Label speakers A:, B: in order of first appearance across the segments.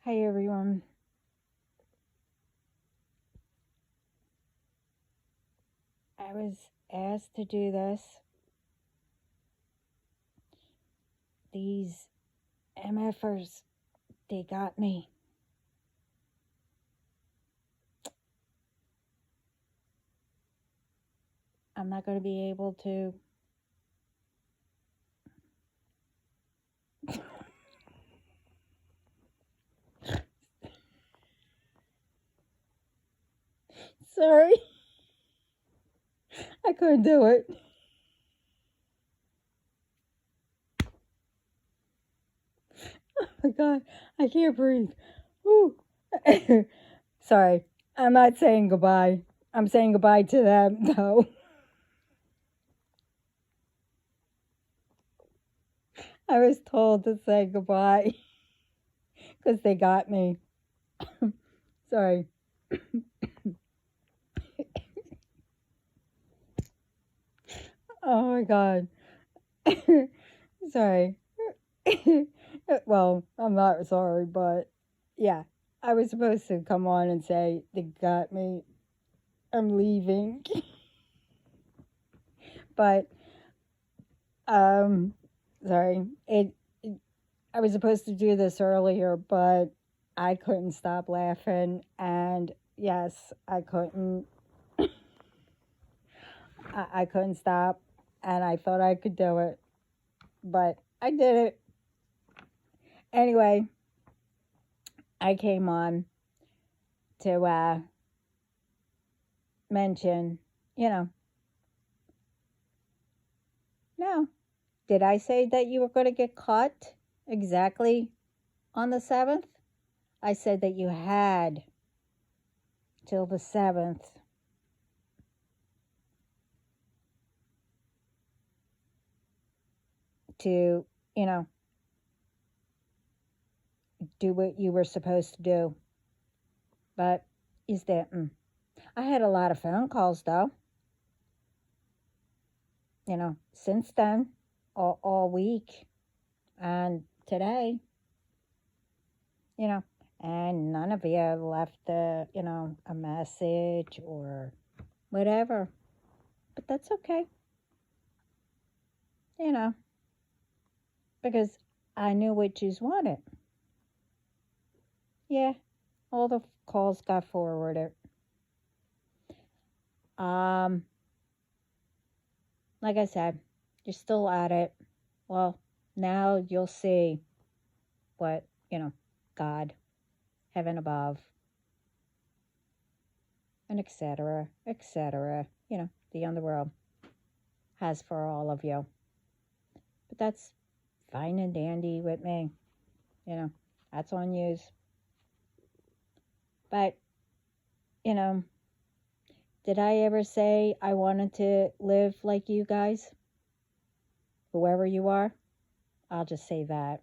A: Hi everyone. I was asked to do this. These MFers, they got me. I'm not going to be able to. Sorry. I couldn't do it. Oh my God. I can't breathe. Whew. Sorry. I'm not saying goodbye. I'm saying goodbye to them, though. I was told to say goodbye because they got me. Sorry. Oh my God. Sorry. Well, I'm not sorry, but yeah, I was supposed to come on and say they got me. I'm leaving, but um, sorry. I was supposed to do this earlier, but I couldn't stop laughing, and yes, I couldn't. I couldn't stop, and I thought I could do it, but I did it anyway. I came on to mention, you know, no. Did I say that you were going to get caught exactly on the 7th? I said that you had till the 7th to, you know, do what you were supposed to do. But you didn't. I had a lot of phone calls, though, since then, all week. And today, you know, and none of you left a message or whatever. But that's okay, because I knew what you wanted. Yeah, all the calls got forwarded. Um, like I said, you're still at it. Well, now you'll see what, God, heaven above, and etc., the underworld has for all of you. But that's fine and dandy with me. That's on yous. But, did I ever say I wanted to live like you guys? Whoever you are? I'll just say that.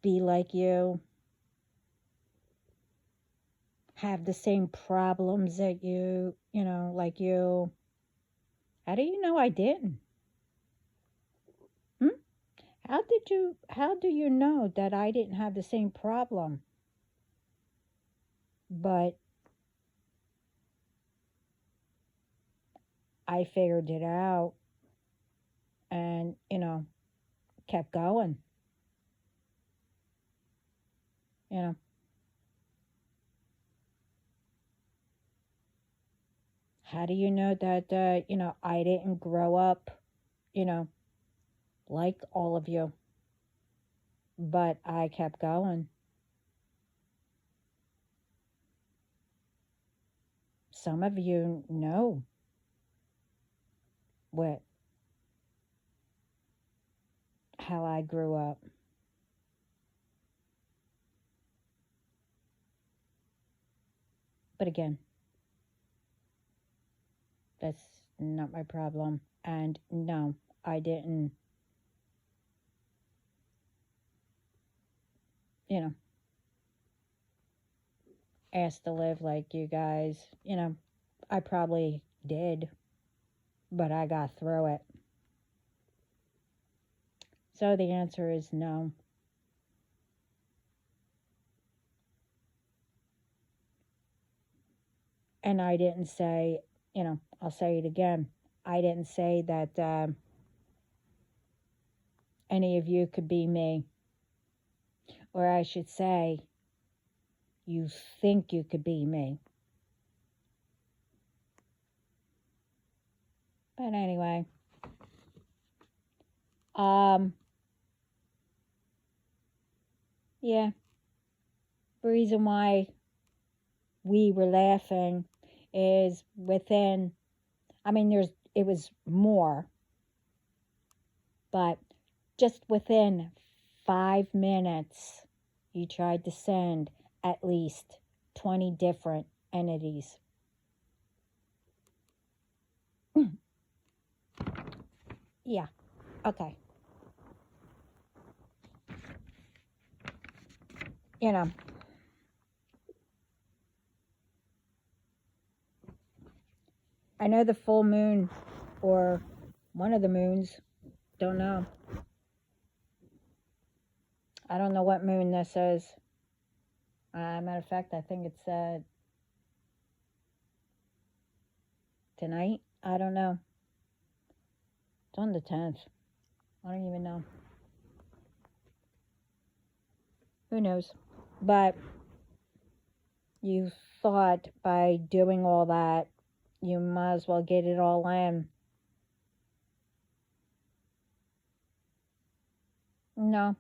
A: Be like you. Have the same problems that you, like you. How do you know I didn't? Hmm? How do you know that I didn't have the same problem? But I figured it out and, kept going. You know, how do you know that, I didn't grow up, you know, like all of you? But I kept going. Some of you know what, how I grew up. But again, that's not my problem. And no, I didn't, you know, ask to live like you guys. I probably did, but I got through it. So the answer is no. And I didn't say, I'll say it again. I didn't say that any of you could be me. Or I should say, you think you could be me. But anyway, yeah, the reason why we were laughing is within, it was more, but just within 5 minutes, you tried to send at least 20 different entities. Yeah, okay. I know the full moon, or one of the moons, don't know. I don't know what moon this is. Matter of fact, I think it's tonight. I don't know. It's on the 10th. I don't even know. Who knows? But you thought by doing all that, you might as well get it all in. No.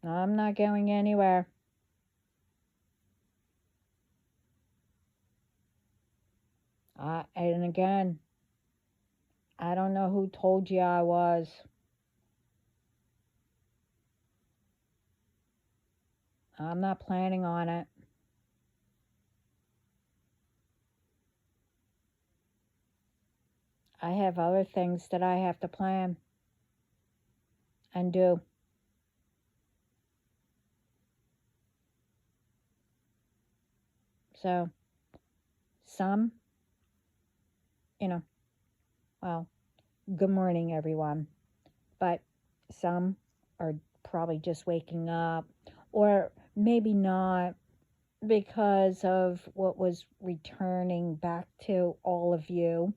A: I'm not going anywhere. And again, I don't know who told you I was. I'm not planning on it. I have other things that I have to plan and do. So, some, well, good morning, everyone. But some are probably just waking up, or maybe not, because of what was returning back to all of you.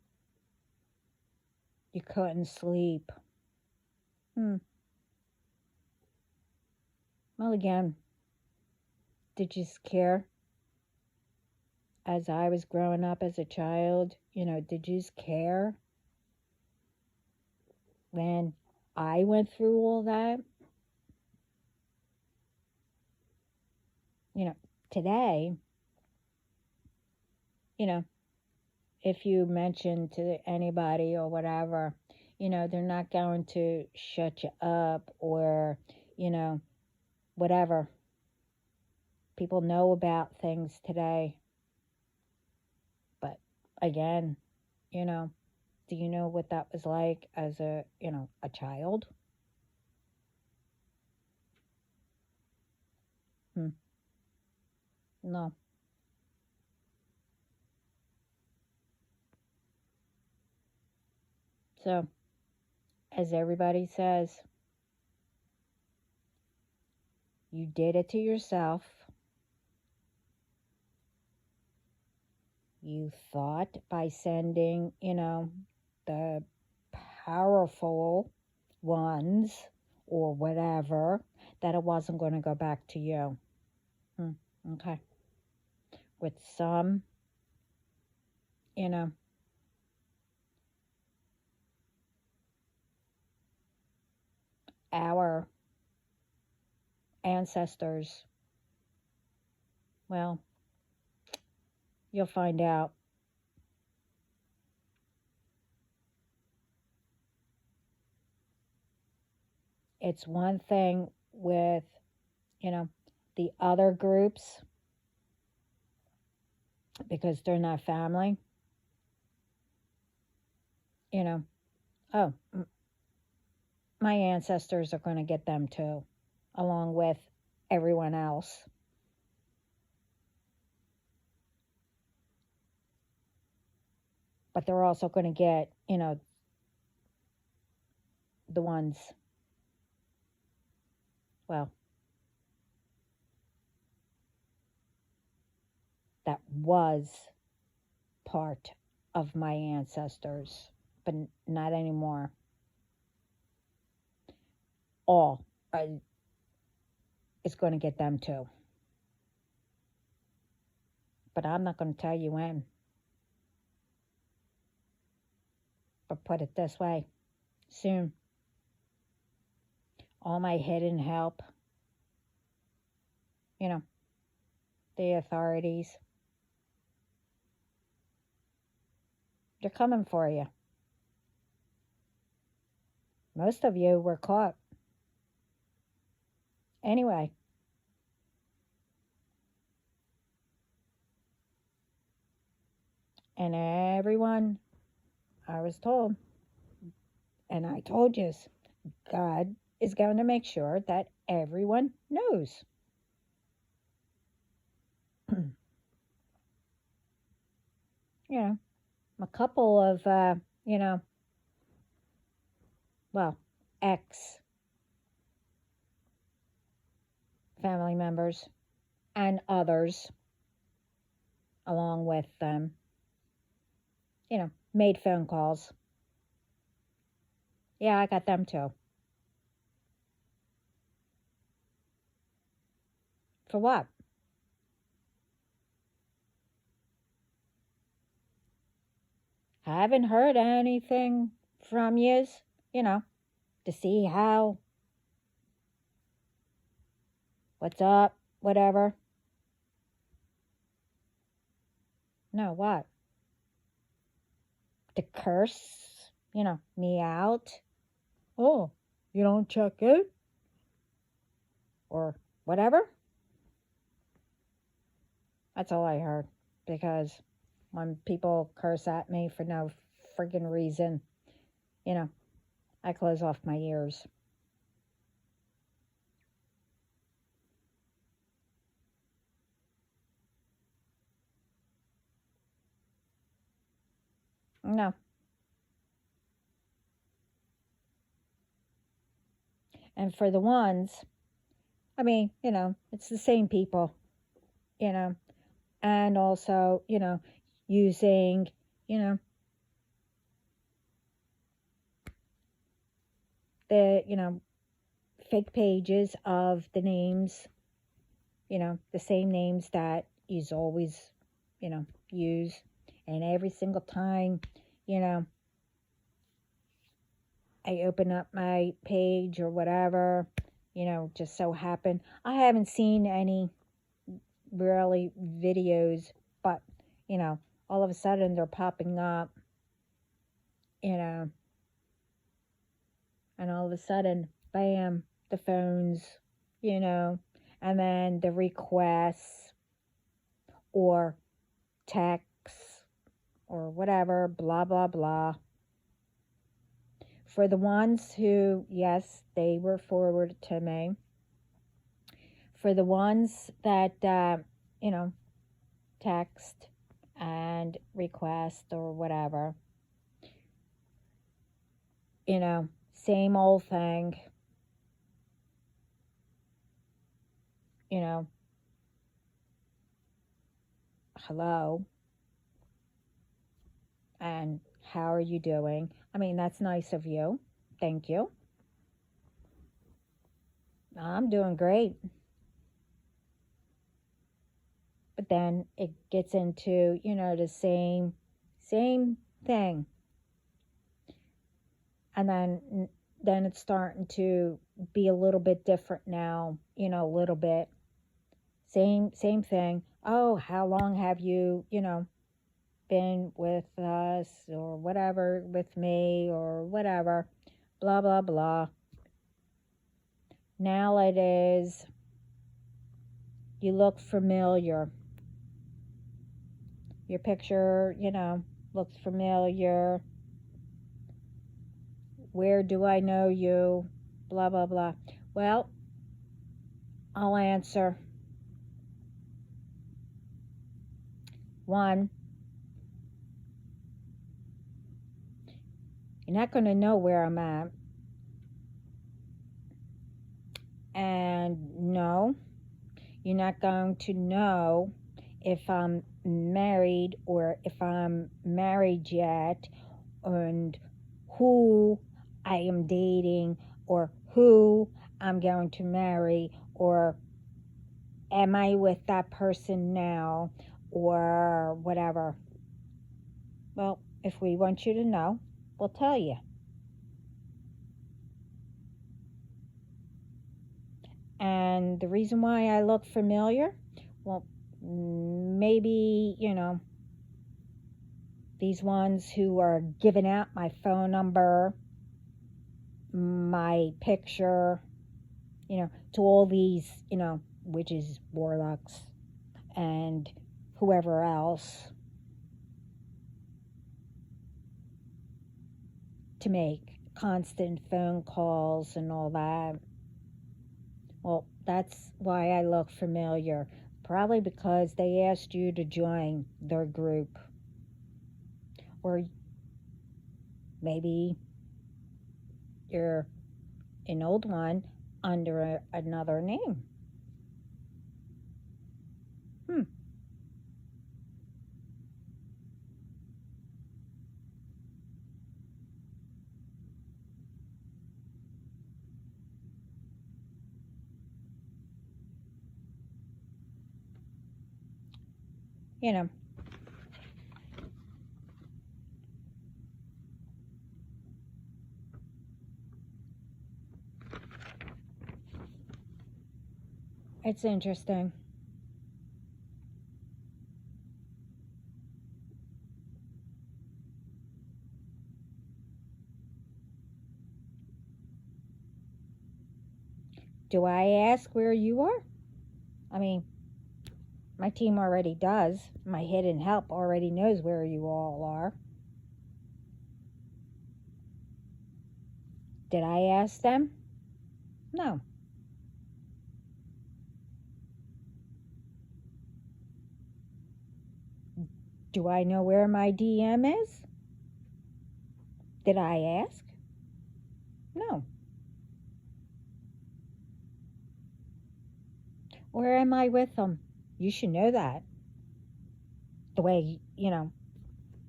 A: You couldn't sleep. Well, again, did you care? As I was growing up as a child, did you care when I went through all that? Today, if you mention to anybody or whatever, they're not going to shut you up or, whatever. People know about things today. But again, do you know what that was like as a child? No. So, as everybody says, you did it to yourself. You thought by sending, the powerful ones or whatever, that it wasn't going to go back to you. Okay. With some, our ancestors, well, you'll find out. It's one thing with, the other groups, because they're not family. Oh, my ancestors are going to get them too, along with everyone else. But they're also going to get, the ones, well, that was part of my ancestors, but not anymore. All is going to get them too. But I'm not going to tell you when. But put it this way, soon. All my hidden help, you know, the authorities, they're coming for you. Most of you were caught. Anyway, and everyone, I was told, and I told you, God is going to make sure that everyone knows. You know, a couple of, well, ex family members and others along with them, made phone calls. Yeah, I got them too. For what? Haven't heard anything from yous, to see how, what's up, whatever. No, what? To curse, me out? Oh, you don't check it? Or whatever? That's all I heard. Because when people curse at me for no friggin' reason, I close off my ears. No. And for the ones, it's the same people, and also, using, the, fake pages of the names, the same names that you always, use. And every single time, I open up my page or whatever, just so happen. I haven't seen any really videos, but, all of a sudden they're popping up, and all of a sudden, bam, the phones, and then the requests or texts or whatever, blah, blah, blah. For the ones who, yes, they were forwarded to me. For the ones that, text and request or whatever, same old thing, hello, and how are you doing? That's nice of you. Thank you. I'm doing great. But then it gets into, the same thing. And then it's starting to be a little bit different now, a little bit. Same thing. Oh, how long have you, been with us or whatever, with me or whatever, blah, blah, blah. Now it is, you look familiar. Your picture, looks familiar. Where do I know you? Blah, blah, blah. Well, I'll answer. One, you're not going to know where I'm at. You're not going to know if I'm married or if I'm married yet, and who I am dating, or who I'm going to marry, or am I with that person now, or whatever. Well, if we want you to know, we'll tell you. And the reason why I look familiar, well, maybe, these ones who are giving out my phone number, my picture, to all these, witches, warlocks, and whoever else, to make constant phone calls and all that. Well, that's why I look familiar. Probably because they asked you to join their group. Or maybe you're an old one under another name. Hmm. You know, it's interesting. Do I ask where you are? I mean, my team already does. My hidden help already knows where you all are. Did I ask them? No. Do I know where my DM is? Did I ask? No. Where am I with them? You should know that. The way,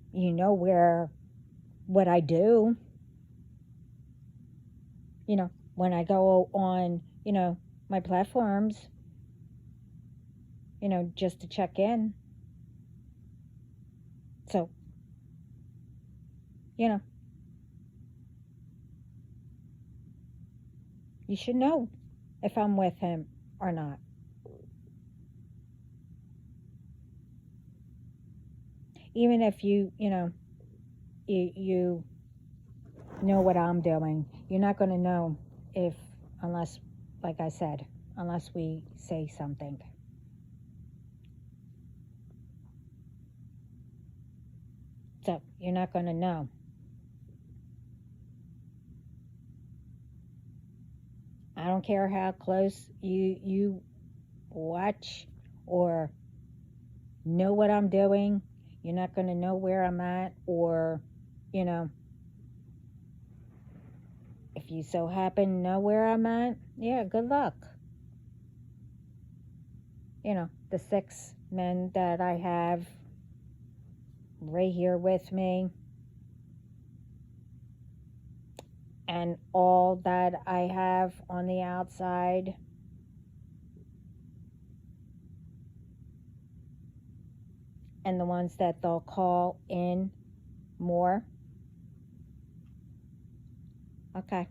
A: where, what I do, when I go on, my platforms, just to check in. So, you should know if I'm with him or not. Even if you know what I'm doing, you're not going to know unless, like I said, unless we say something. So you're not going to know. I don't care how close you watch or know what I'm doing. You're not going to know where I'm at, or, if you so happen to know where I'm at, yeah, good luck. The 6 men that I have right here with me, and all that I have on the outside, and the ones that they'll call in more. Okay.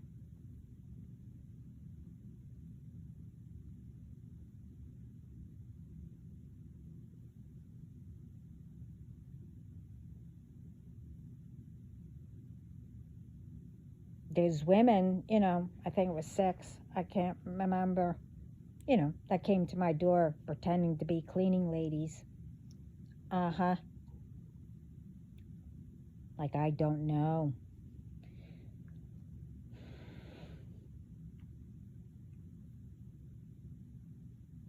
A: There's women, I think it was 6, I can't remember, that came to my door pretending to be cleaning ladies. Uh-huh. Like I don't know.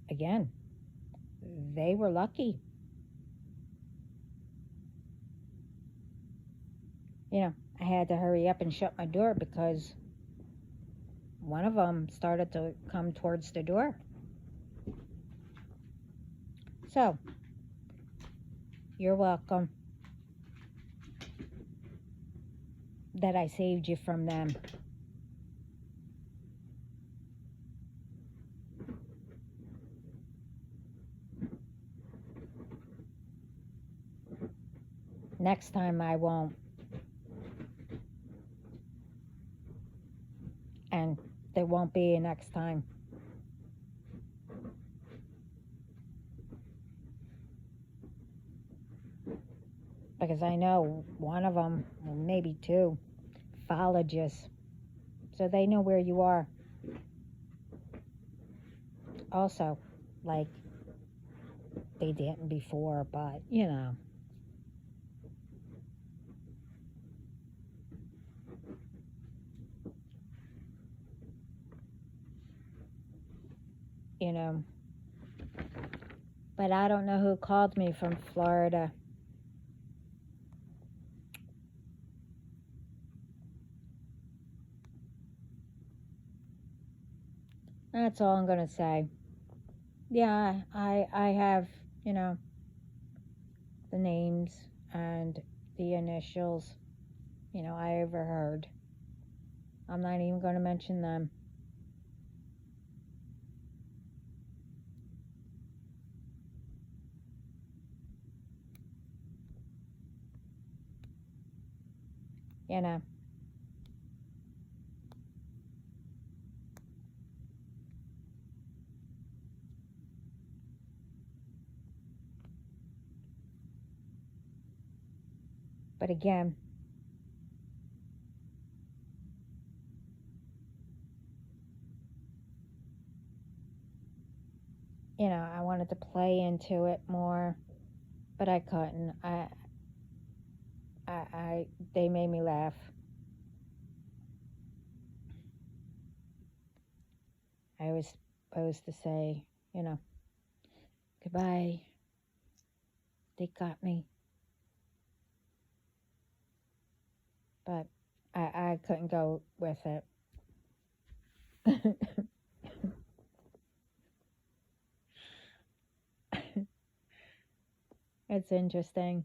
A: Again, they were lucky. I had to hurry up and shut my door because one of them started to come towards the door. So, you're welcome that I saved you from them. Next time I won't. And there won't be a next time. Because I know one of them, or maybe two, followed you. So they know where you are. Also, like, they didn't before, but, you know. You know. But I don't know who called me from Florida. That's all I'm going to say. Yeah, I have, you know, the names and the initials, you know, I overheard. I'm not even going to mention them. You know. But again, you know, I wanted to play into it more, but I couldn't. They made me laugh. I was supposed to say, you know, goodbye. They got me. But I couldn't go with it. It's interesting.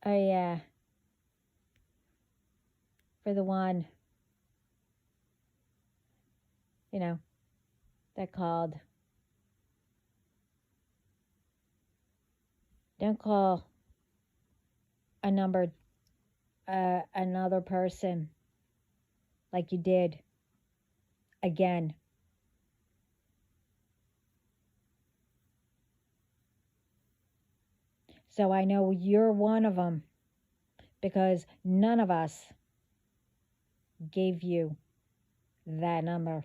A: Oh, yeah. For the one, you know, that called. Don't call a number, another person like you did again. So I know you're one of them because none of us gave you that number.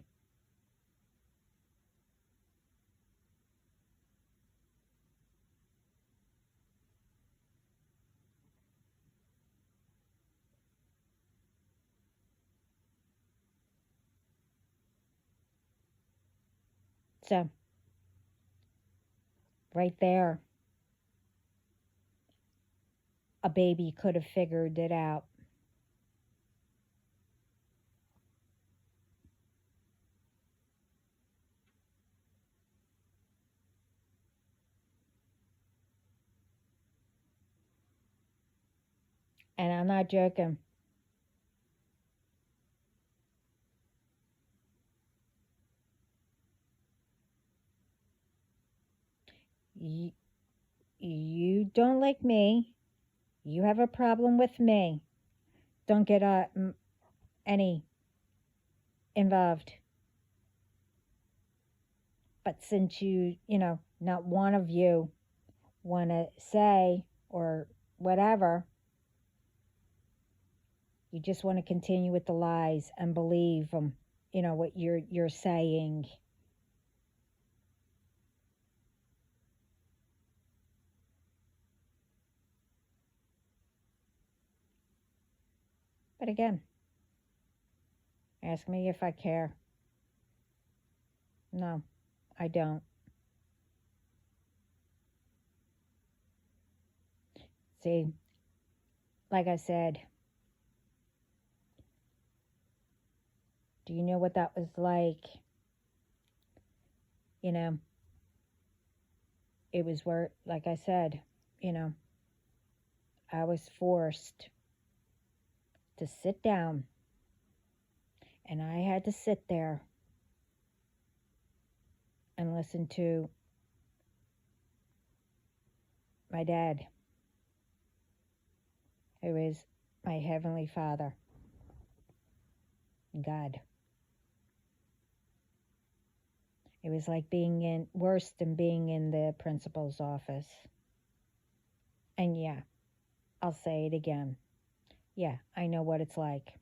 A: So, right there, a baby could have figured it out. And I'm not joking. You don't like me. You have a problem with me. Don't get any involved. But since you know, not one of you want to say or whatever, you just want to continue with the lies and believe them, you know, what you're saying. But again, ask me if I care. No, I don't. See, like I said, do you know what that was like? You know, it was where, like I said, you know, I was forced to sit down, and I had to sit there and listen to my dad, who is my Heavenly Father, God. It was like being in, worse than being in the principal's office. And yeah, I'll say it again. Yeah, I know what it's like.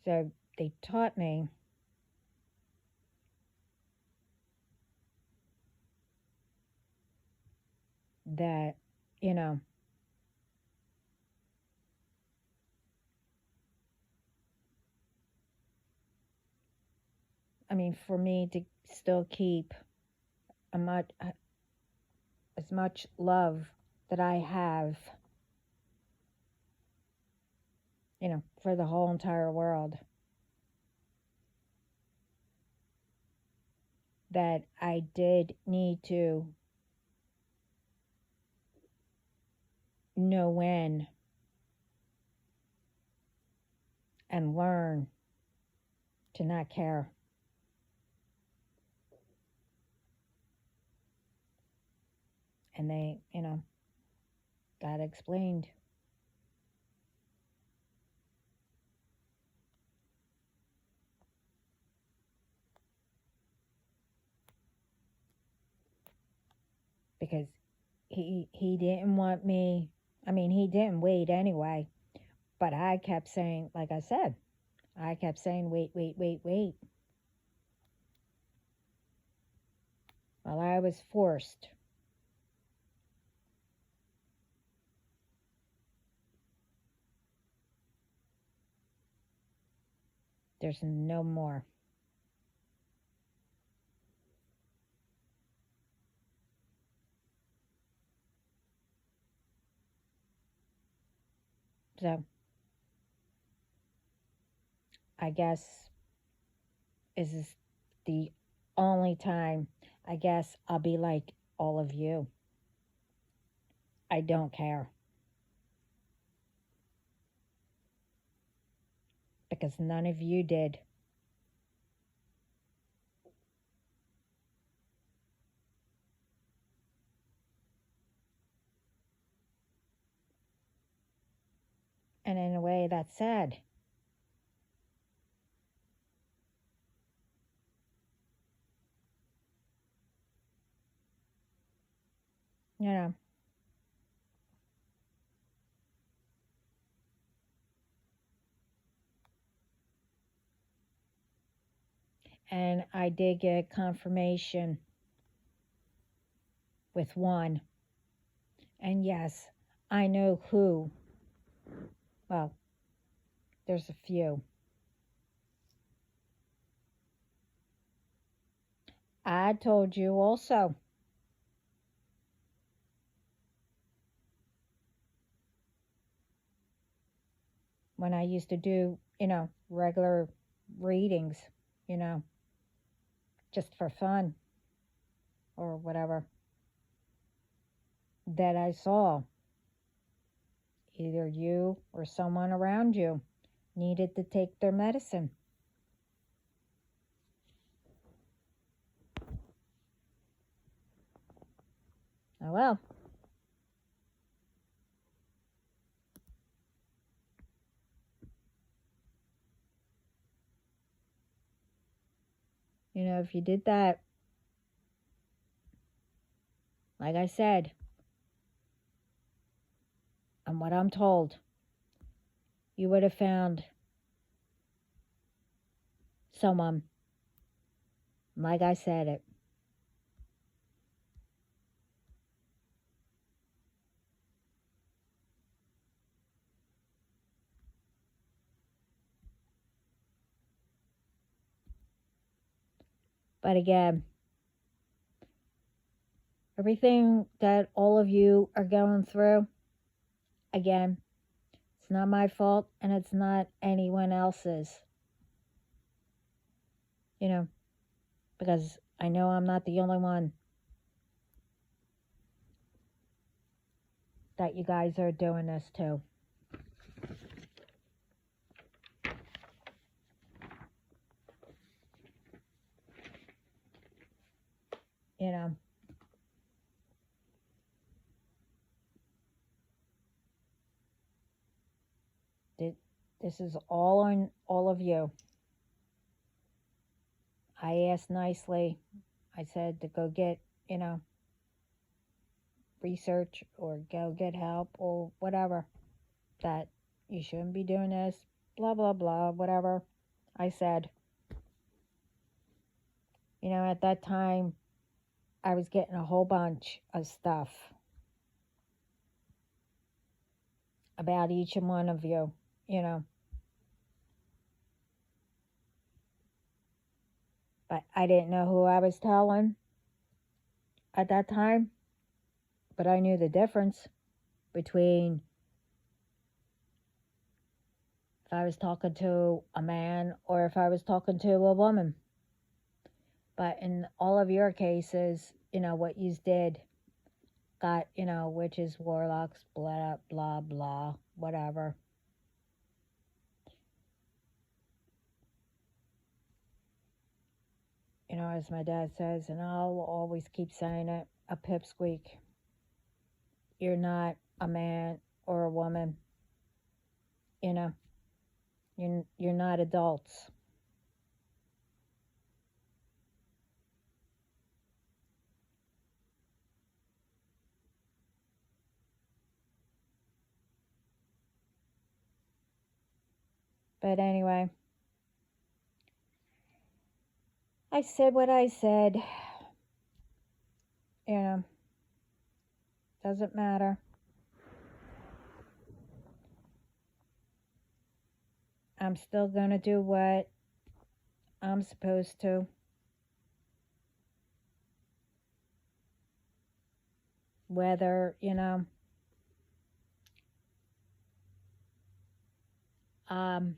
A: So they taught me that, you know, I mean, for me to still keep as much love that I have, you know, for the whole entire world, that I did need to know when and learn to not care. And they, you know, got explained. Because he didn't want me, I mean, he didn't wait anyway, but I kept saying, like I said, I kept saying, wait, wait, wait, wait. Well, I was forced. There's no more. So I guess this is the only time I guess I'll be like all of you. I don't care. Because none of you did. And in a way, that's sad. You know, and I did get confirmation with one. And yes, I know who. Well, there's a few. I told you also when I used to do, you know, regular readings, you know, just for fun or whatever, that I saw either you or someone around you needed to take their medicine. Oh well. You know, if you did that, like I said, and what I'm told, you would have found someone, like I said it. But again, everything that all of you are going through, again, it's not my fault and it's not anyone else's. you know, because I know I'm not the only one that you guys are doing this to. You know, this is all on all of you. I asked nicely. I said to go get, you know, research or go get help or whatever. That you shouldn't be doing this, blah, blah, blah, whatever. I said, you know, at that time, I was getting a whole bunch of stuff about each and one of you, you know. But I didn't know who I was telling at that time. But I knew the difference between if I was talking to a man or if I was talking to a woman. But in all of your cases, you know, what you did got, you know, witches, warlocks, blah, blah, blah, whatever. You know, as my dad says, and I'll always keep saying it, a pipsqueak. You're not a man or a woman. You know, you're not adults. But anyway, I said what I said. You know, doesn't matter. I'm still going to do what I'm supposed to. Whether, you know, um,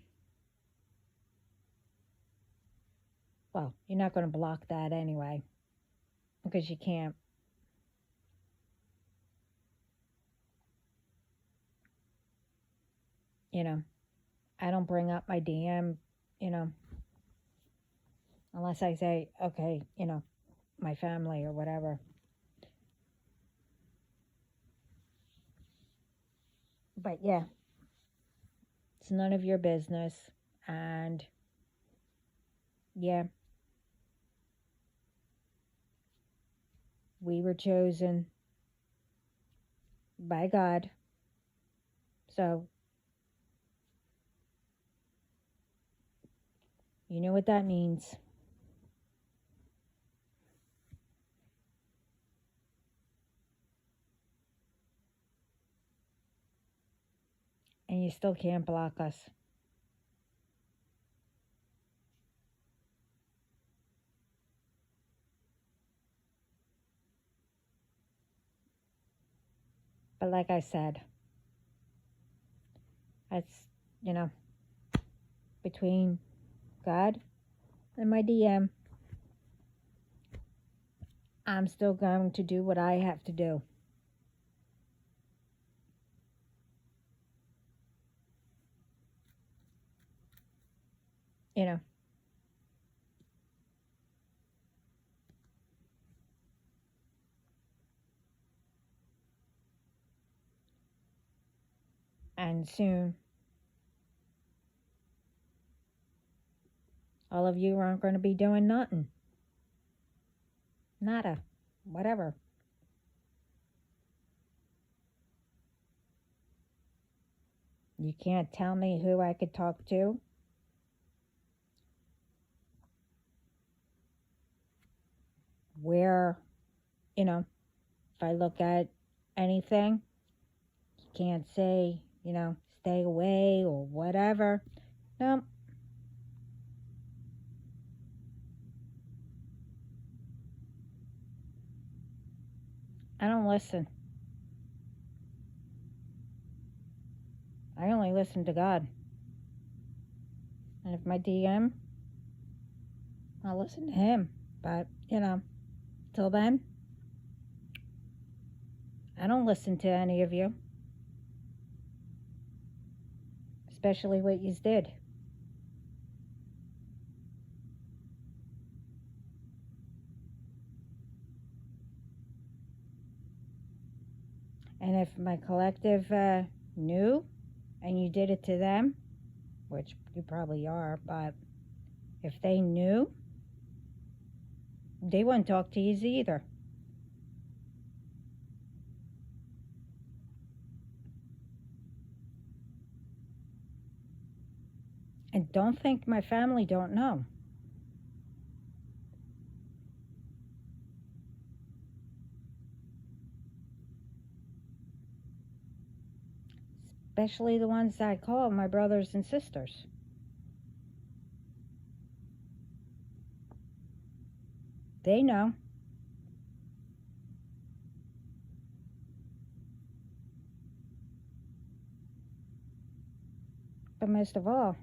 A: well, you're not going to block that anyway because you can't. You know, I don't bring up my DM, you know, unless I say, okay, you know, my family or whatever. But yeah, it's none of your business. And yeah, we were chosen by God. So, you know what that means. And you still can't block us. But like I said, that's, you know, between God and my DM, I'm still going to do what I have to do. You know. And soon, all of you aren't going to be doing nothing. Nada. Whatever. You can't tell me who I could talk to. Where, you know, if I look at anything, you can't say, you know, stay away or whatever. No. I don't listen. I only listen to God. And if my DM I'll listen to him. But, till then, I don't listen to any of you, especially what you did. And if my collective knew and you did it to them, which you probably are, but if they knew, they wouldn't talk to you either. And don't think my family don't know. Especially the ones that I call my brothers and sisters. They know. But most of all,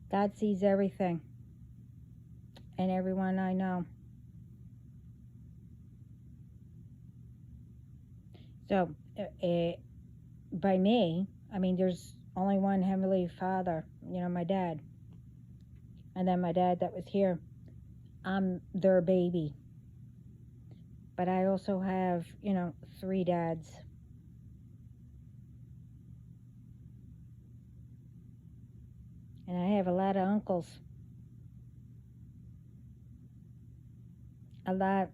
A: God sees everything and everyone I know. So, by me, I mean, there's only one Heavenly Father, my dad. And then my dad that was here. I'm their baby. But I also have, 3 dads. And I have a lot of uncles. A lot.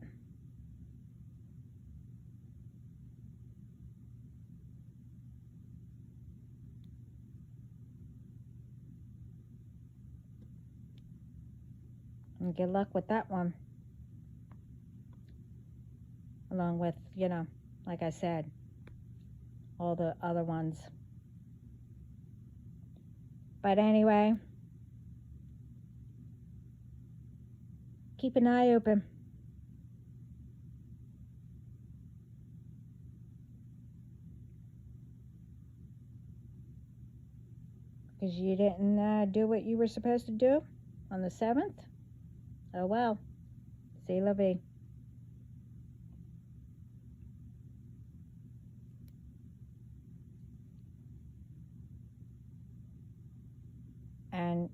A: And good luck with that one. Along with, like I said, all the other ones. But anyway, keep an eye open. Because you didn't do what you were supposed to do on the 7th? Oh well. C'est la vie. And,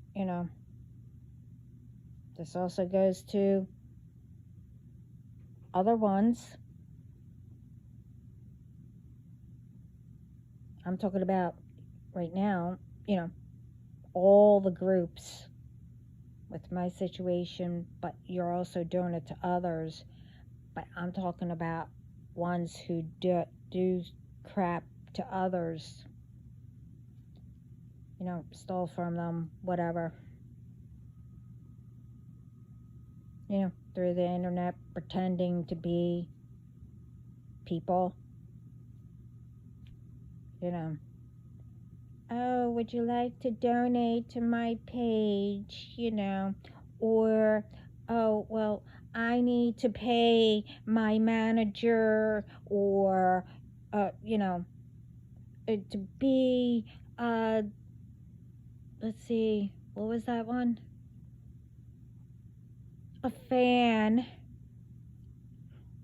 A: this also goes to other ones. I'm talking about right now, all the groups with my situation, but you're also doing it to others. But I'm talking about ones who do crap to others, stole from them, whatever. Through the internet, pretending to be people. Oh, would you like to donate to my page? Or, oh, well, I need to pay my manager, or, to be, let's see, what was that one? A fan,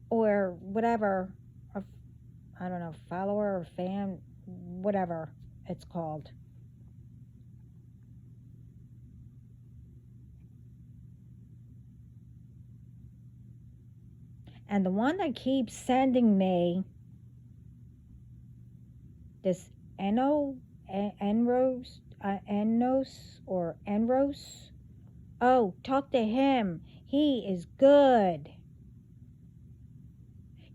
A: or whatever, I don't know, follower or fan, whatever it's called. And the one that keeps sending me this Enros or Enros. Oh, talk to him. He is good.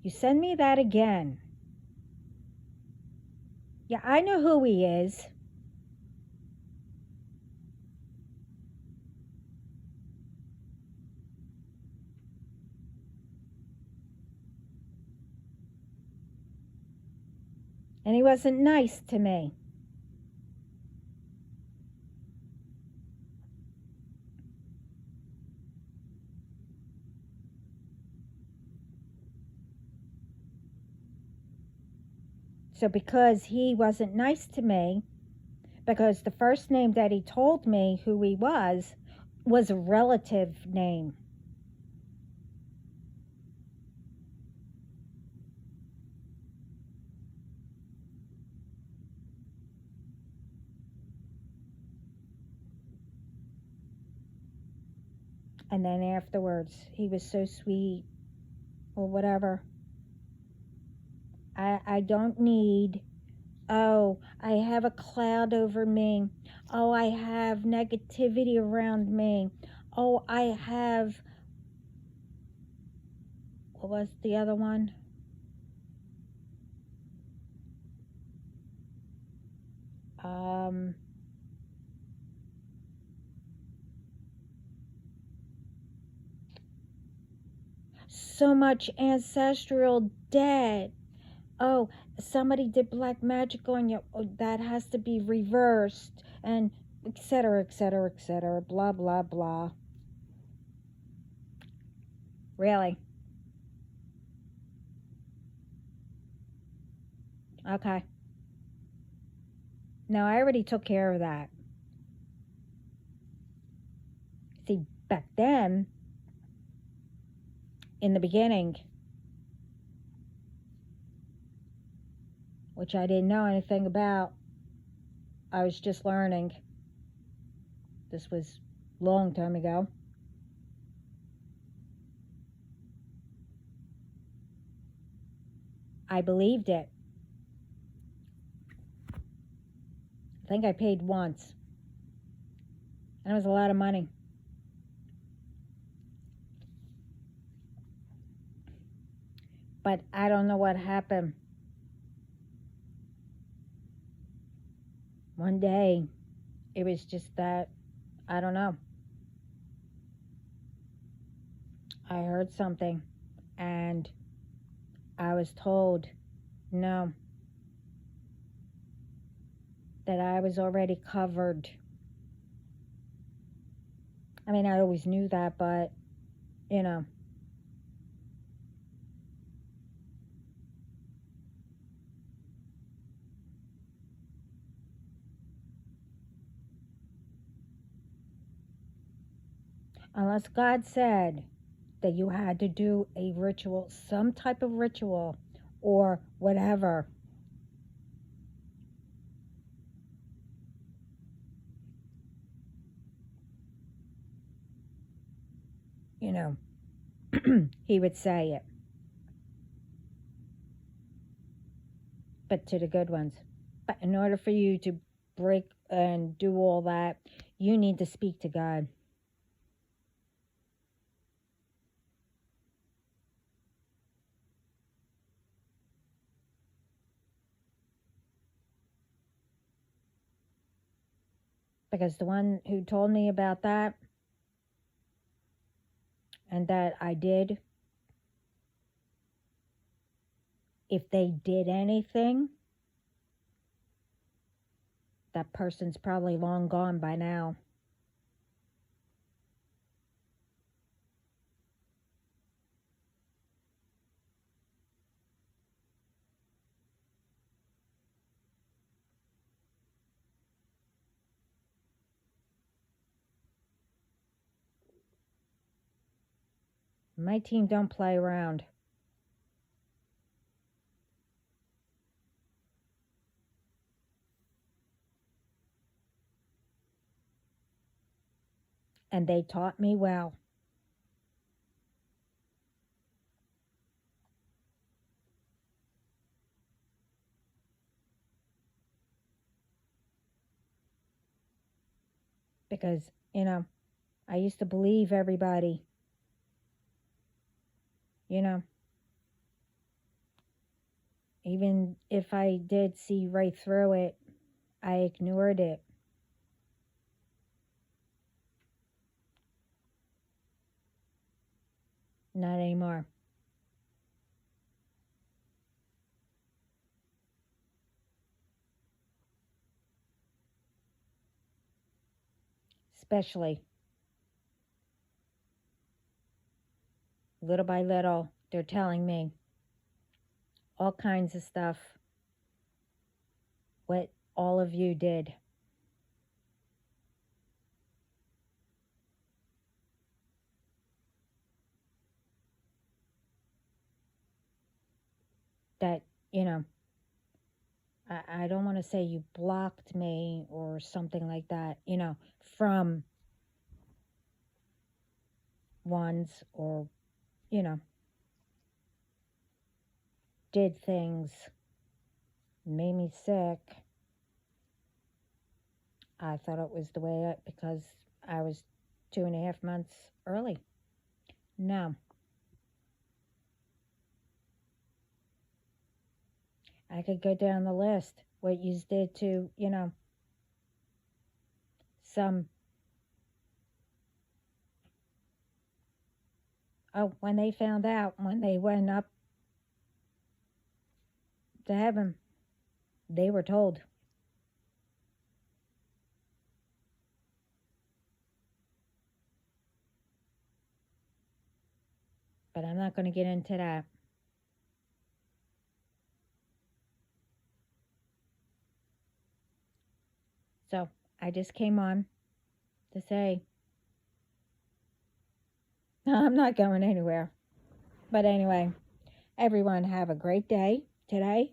A: You send me that again. Yeah, I know who he is. And he wasn't nice to me. So because he wasn't nice to me, because the first name that he told me who he was a relative name. And then afterwards, he was so sweet or whatever. I don't need, oh, I have a cloud over me. Oh, I have negativity around me. Oh, I have, what was the other one? Um, so much ancestral debt. Oh, somebody did black magic on you. Oh, that has to be reversed. And etc., etc., etc., blah, blah, blah. Really? Okay. No, I already took care of that. See, back then, in the beginning, which I didn't know anything about, I was just learning. This was a long time ago. I believed it. I think I paid once. And it was a lot of money. But I don't know what happened. One day, it was just that, I don't know. I heard something and I was told no, that I was already covered. I mean, I always knew that, but, you know, unless God said that you had to do a ritual, some type of ritual, or whatever. You know, he would say it. But to the good ones. But in order for you to break and do all that, you need to speak to God. Because the one who told me about that and that I did, if they did anything, that person's probably long gone by now. My team don't play around. And they taught me well. Because, I used to believe everybody, you know, even if I did see right through it, I ignored it. Not anymore. Especially little by little, they're telling me all kinds of stuff, what all of you did. that, you know, I don't want to say you blocked me or something like that, from ones or, you know, did things, made me sick. I thought it was the way because I was 2.5 months early. No, I could go down the list. What you did to, some, oh, when they found out, when they went up to heaven, they were told. But I'm not going to get into that. So I just came on to say, I'm not going anywhere. But anyway, everyone have a great day today.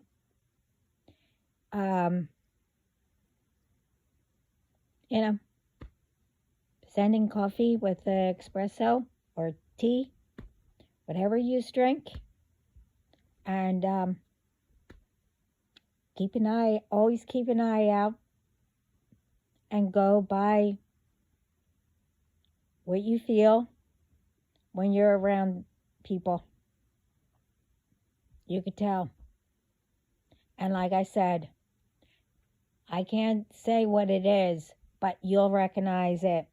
A: Um, you know, sending coffee with the espresso or tea, whatever you drink. And always keep an eye out and go by what you feel when you're around people. You could tell. And like I said, I can't say what it is, but you'll recognize it,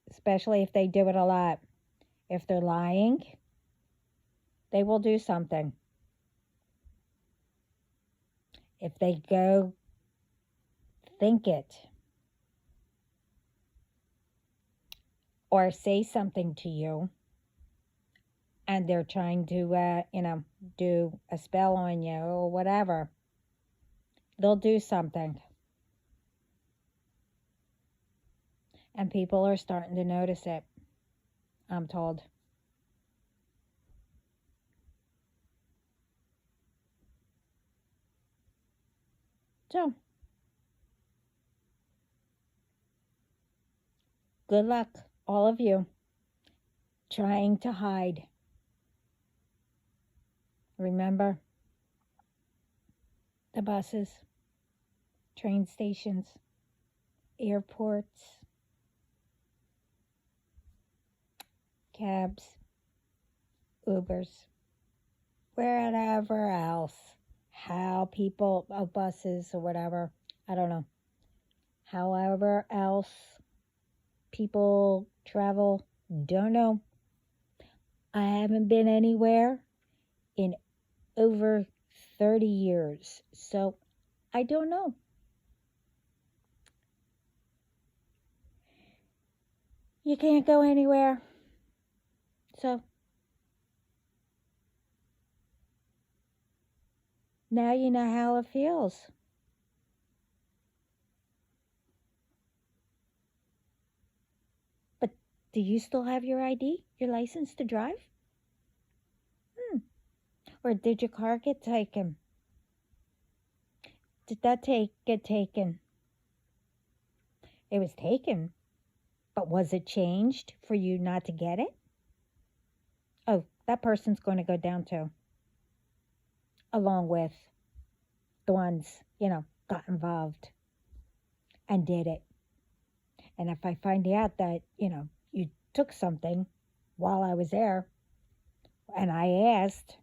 A: especially if they do it a lot. If they're lying, they will do something. If they go think it or say something to you and they're trying to, do a spell on you or whatever, they'll do something. And people are starting to notice it, I'm told. So, good luck, all of you, trying to hide. Remember, the buses, train stations, airports, cabs, Ubers, wherever else, how people, buses or whatever, I don't know. However else people travel, don't know. I haven't been anywhere in over 30 years, so I don't know. You can't go anywhere. So now you know how it feels. But do you still have your ID, your license to drive? Or did your car get taken? Did that get taken? It was taken, but was it changed for you not to get it? Oh, that person's going to go down too, along with the ones, got involved and did it. And if I find out that, you took something while I was there and I asked,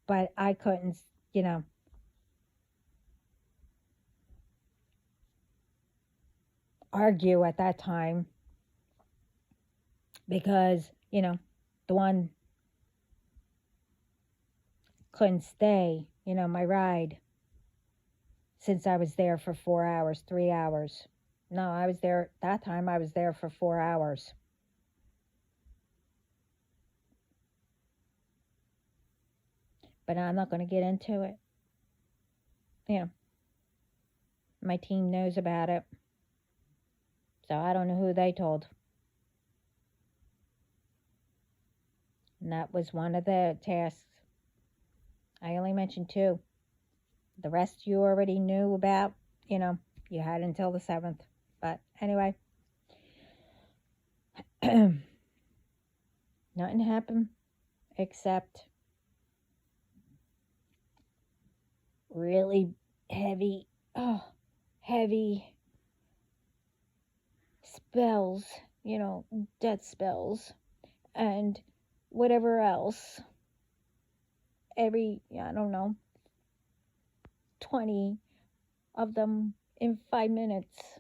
A: but I couldn't, argue at that time because, the one couldn't stay, my ride, since I was there for 4 hours, 3 hours. No, I was there, that time I was there for 4 hours. But I'm not going to get into it. My team knows about it. So I don't know who they told. And that was one of the tasks I only mentioned two. The rest you already knew about. You know, you had until the 7th. But anyway, nothing happened except really heavy, oh, heavy spells, death spells, and whatever else. I don't know, 20 of them in 5 minutes.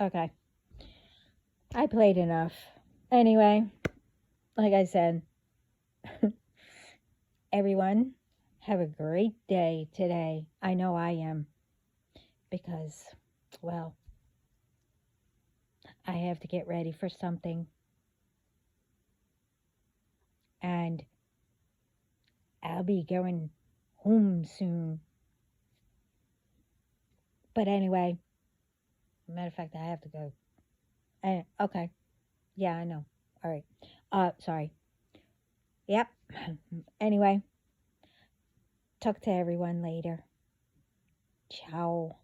A: Okay, I played enough. Anyway, like I said, everyone, have a great day today. I know I am because, well, I have to get ready for something and I'll be going home soon. But anyway, matter of fact, I have to go. Okay. Yeah, I know. All right. Sorry. Yep. Anyway, talk to everyone later. Ciao.